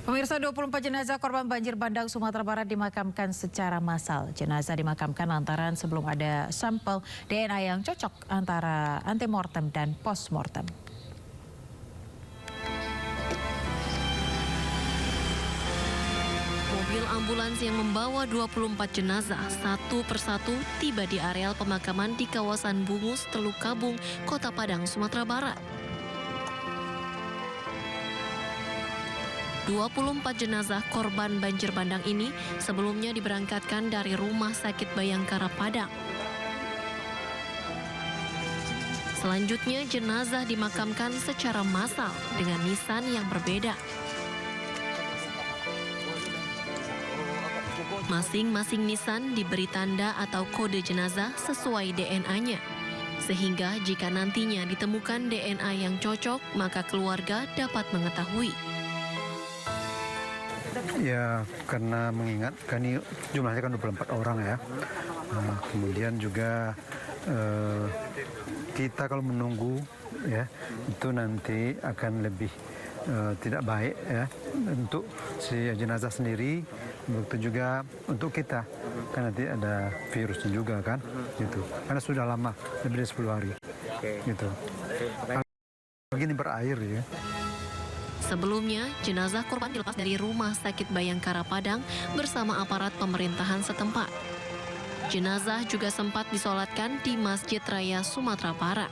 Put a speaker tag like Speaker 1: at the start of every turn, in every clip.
Speaker 1: Pemirsa, 24 jenazah korban banjir bandang Sumatera Barat dimakamkan secara massal. Jenazah dimakamkan lantaran sebelum ada sampel DNA yang cocok antara antemortem dan postmortem.
Speaker 2: Mobil ambulans yang membawa 24 jenazah satu persatu tiba di areal pemakaman di kawasan Bungus, Teluk Kabung, Kota Padang, Sumatera Barat. 24 jenazah korban banjir bandang ini sebelumnya diberangkatkan dari Rumah Sakit Bayangkara Padang. Selanjutnya jenazah dimakamkan secara massal dengan nisan yang berbeda. Masing-masing nisan diberi tanda atau kode jenazah sesuai DNA-nya. Sehingga jika nantinya ditemukan DNA yang cocok, maka keluarga dapat mengetahui.
Speaker 3: Ya, karena mengingat kan ini jumlahnya kan 24 orang ya. Kemudian juga kita kalau menunggu ya itu nanti akan lebih tidak baik ya untuk si jenazah sendiri, begitu juga untuk kita kan nanti ada virusnya juga kan gitu. Karena sudah lama lebih dari 10 hari gitu. Begini berair ya.
Speaker 2: Sebelumnya, jenazah korban dilepas dari Rumah Sakit Bayangkara Padang bersama aparat pemerintahan setempat. Jenazah juga sempat disolatkan di Masjid Raya Sumatera Barat.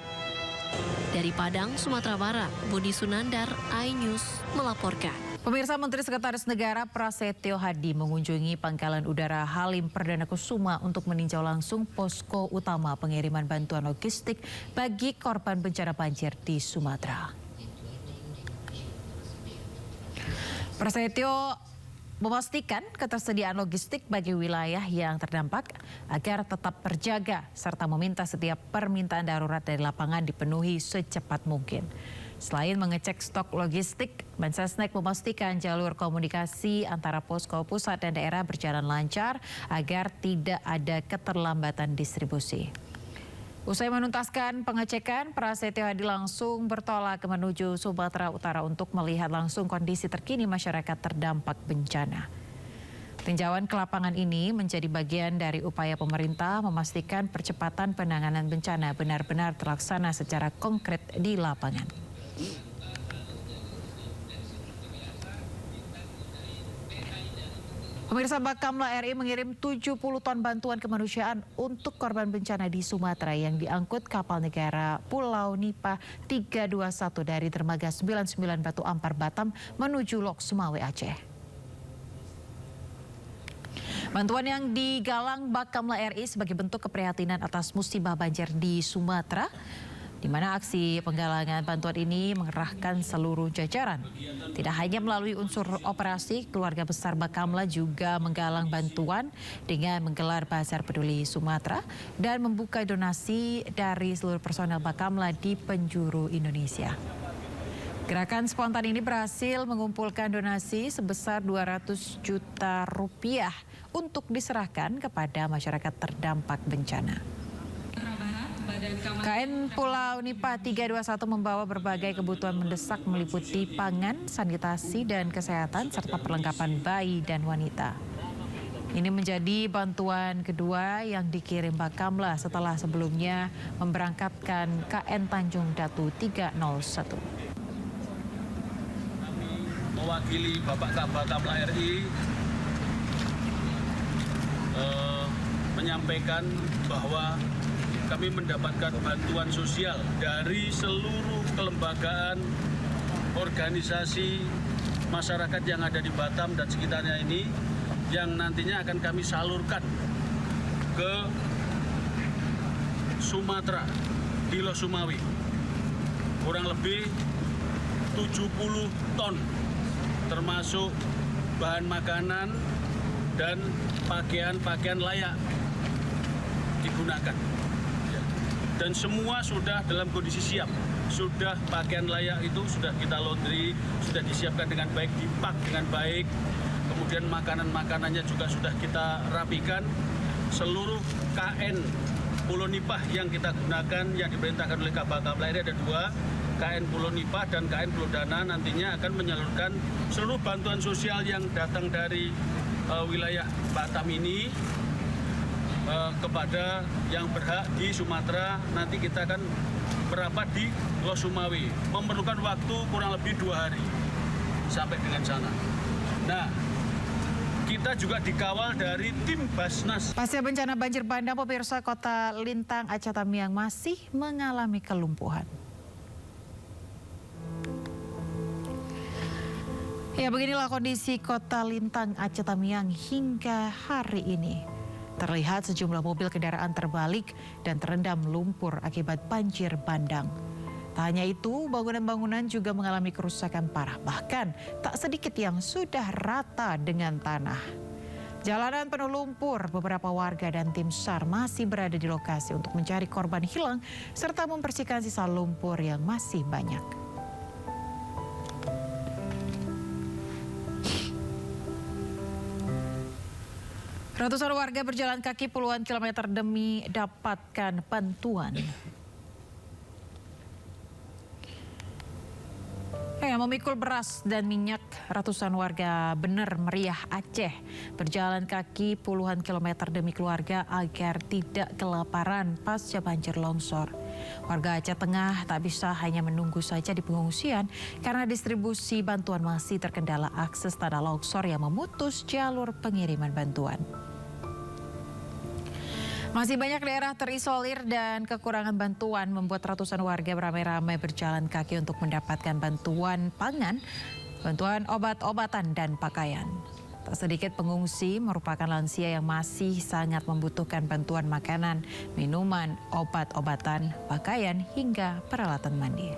Speaker 2: Dari Padang, Sumatera Barat, Budi Sunandar, iNews melaporkan.
Speaker 1: Pemirsa, Menteri Sekretaris Negara Prasetyo Hadi mengunjungi Pangkalan Udara Halim Perdana Kusuma untuk meninjau langsung posko utama pengiriman bantuan logistik bagi korban bencana banjir di Sumatera. Prasetyo memastikan ketersediaan logistik bagi wilayah yang terdampak agar tetap terjaga serta meminta setiap permintaan darurat dari lapangan dipenuhi secepat mungkin. Selain mengecek stok logistik, Mensesnek memastikan jalur komunikasi antara posko pusat dan daerah berjalan lancar agar tidak ada keterlambatan distribusi. Usai menuntaskan pengecekan, Prasetyo Hadi langsung bertolak menuju Sumatera Utara untuk melihat langsung kondisi terkini masyarakat terdampak bencana. Tinjauan ke lapangan ini menjadi bagian dari upaya pemerintah memastikan percepatan penanganan bencana benar-benar terlaksana secara konkret di lapangan. Pemirsa, Bakamla RI mengirim 70 ton bantuan kemanusiaan untuk korban bencana di Sumatera yang diangkut kapal negara Pulau Nipah 321 dari dermaga 99 Batu Ampar Batam menuju Lok Sumawe, Aceh. Bantuan yang digalang Bakamla RI sebagai bentuk keprihatinan atas musibah banjir di Sumatera, di mana aksi penggalangan bantuan ini mengerahkan seluruh jajaran. Tidak hanya melalui unsur operasi, keluarga besar Bakamla juga menggalang bantuan dengan menggelar Bazar Peduli Sumatera dan membuka donasi dari seluruh personel Bakamla di penjuru Indonesia. Gerakan spontan ini berhasil mengumpulkan donasi sebesar 200 juta rupiah untuk diserahkan kepada masyarakat terdampak bencana. KN Pulau Nipah 321 membawa berbagai kebutuhan mendesak meliputi pangan, sanitasi, dan kesehatan, serta perlengkapan bayi dan wanita. Ini menjadi bantuan kedua yang dikirim Bakamla setelah sebelumnya memberangkatkan KN Tanjung Datu 301.
Speaker 4: Mewakili Bapak Bakamla RI menyampaikan bahwa kami mendapatkan bantuan sosial dari seluruh kelembagaan, organisasi, masyarakat yang ada di Batam dan sekitarnya ini, yang nantinya akan kami salurkan ke Sumatera, di Lok Sumawe. Kurang lebih 70 ton, termasuk bahan makanan dan pakaian-pakaian layak digunakan. Dan semua sudah dalam kondisi siap. Sudah pakaian layak itu sudah kita laundry, sudah disiapkan dengan baik, dipak dengan baik. Kemudian makanan-makanannya juga sudah kita rapikan. Seluruh KN Pulau Nipah yang kita gunakan, yang diperintahkan oleh Bakamla RI ada 2, KN Pulau Nipah dan KN Pulau Dana nantinya akan menyalurkan seluruh bantuan sosial yang datang dari wilayah Batam ini kepada yang berhak di Sumatera. Nanti kita akan merapat di Pulau Sumawi. Memerlukan waktu kurang lebih 2 hari sampai dengan sana. Nah, kita juga dikawal dari tim Basnas.
Speaker 1: Pasca bencana banjir bandang, pemirsa, Kota Lintang, Aceh Tamiang masih mengalami kelumpuhan. Ya, beginilah kondisi Kota Lintang, Aceh Tamiang hingga hari ini. Terlihat sejumlah mobil kendaraan terbalik dan terendam lumpur akibat banjir bandang. Tak hanya itu, bangunan-bangunan juga mengalami kerusakan parah. Bahkan tak sedikit yang sudah rata dengan tanah. Jalanan penuh lumpur, beberapa warga dan tim SAR masih berada di lokasi untuk mencari korban hilang serta membersihkan sisa lumpur yang masih banyak. Ratusan warga berjalan kaki puluhan kilometer demi dapatkan bantuan. Memikul beras dan minyak, ratusan warga Bener Meriah Aceh berjalan kaki puluhan kilometer demi keluarga agar tidak kelaparan pasca banjir longsor. Warga Aceh Tengah tak bisa hanya menunggu saja di pengungsian karena distribusi bantuan masih terkendala akses tanah longsor yang memutus jalur pengiriman bantuan. Masih banyak daerah terisolir dan kekurangan bantuan membuat ratusan warga beramai-ramai berjalan kaki untuk mendapatkan bantuan pangan, bantuan obat-obatan dan pakaian. Tak sedikit pengungsi merupakan lansia yang masih sangat membutuhkan bantuan makanan, minuman, obat-obatan, pakaian hingga peralatan mandi.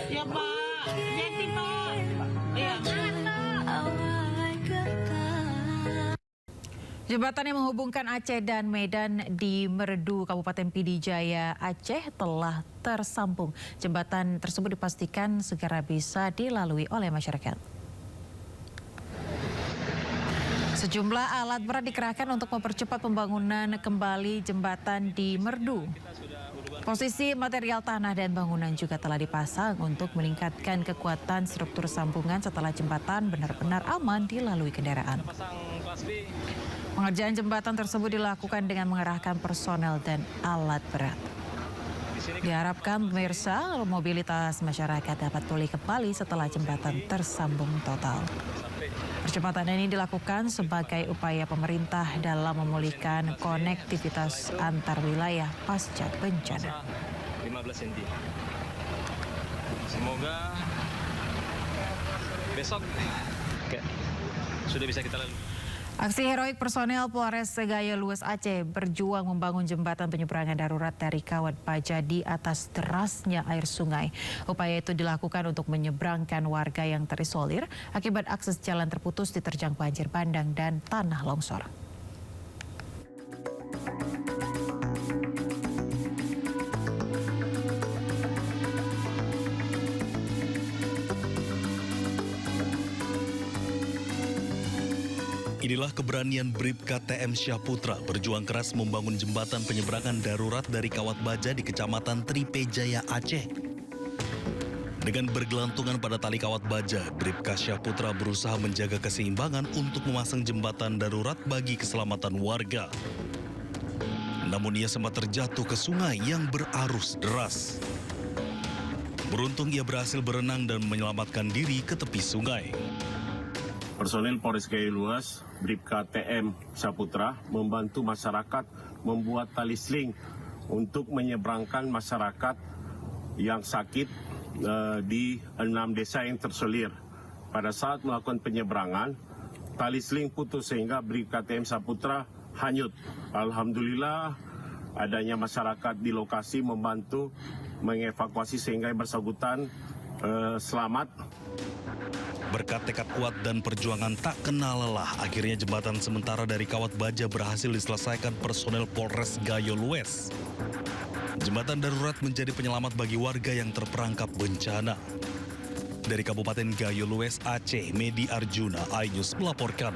Speaker 5: Ya Pak, jadi Pak. Iya.
Speaker 1: Jembatan yang menghubungkan Aceh dan Medan di Merdu, Kabupaten Pidijaya, Aceh telah tersambung. Jembatan tersebut dipastikan segera bisa dilalui oleh masyarakat. Sejumlah alat berat dikerahkan untuk mempercepat pembangunan kembali jembatan di Merdu. Posisi material tanah dan bangunan juga telah dipasang untuk meningkatkan kekuatan struktur sambungan setelah jembatan benar-benar aman dilalui kendaraan. Pengerjaan jembatan tersebut dilakukan dengan mengerahkan personel dan alat berat. Diharapkan pemirsa, mobilitas masyarakat dapat pulih kembali setelah jembatan tersambung total. Percepatan ini dilakukan sebagai upaya pemerintah dalam memulihkan konektivitas antar wilayah pasca bencana.
Speaker 6: 15 cm. Semoga besok sudah bisa kita lalui.
Speaker 1: Aksi heroik personel Polres Gaya Lues Aceh berjuang membangun jembatan penyeberangan darurat dari Kawat Baja di atas derasnya air sungai. Upaya itu dilakukan untuk menyeberangkan warga yang terisolir akibat akses jalan terputus diterjang banjir bandang dan tanah longsor.
Speaker 7: Inilah keberanian Bribka TM Syahputra berjuang keras membangun jembatan penyeberangan darurat dari Kawat Baja di Kecamatan Tripejaya, Aceh. Dengan bergelantungan pada tali Kawat Baja, Bribka Syahputra berusaha menjaga keseimbangan untuk memasang jembatan darurat bagi keselamatan warga. Namun ia sempat terjatuh ke sungai yang berarus deras. Beruntung ia berhasil berenang dan menyelamatkan diri ke tepi sungai.
Speaker 8: Personil Polres Gaya Lues, Bribka TM Syahputra membantu masyarakat membuat tali sling untuk menyeberangkan masyarakat yang sakit di 6 desa yang terisolir. Pada saat melakukan penyeberangan, tali sling putus sehingga Bribka TM Syahputra hanyut. Alhamdulillah adanya masyarakat di lokasi membantu mengevakuasi sehingga yang bersangkutan selamat.
Speaker 7: Berkat tekad kuat dan perjuangan tak kenal lelah, akhirnya jembatan sementara dari Kawat Baja berhasil diselesaikan personel Polres Gayo Lues. Jembatan darurat menjadi penyelamat bagi warga yang terperangkap bencana. Dari Kabupaten Gayo Lues, Aceh, Medi Arjuna, iNews melaporkan.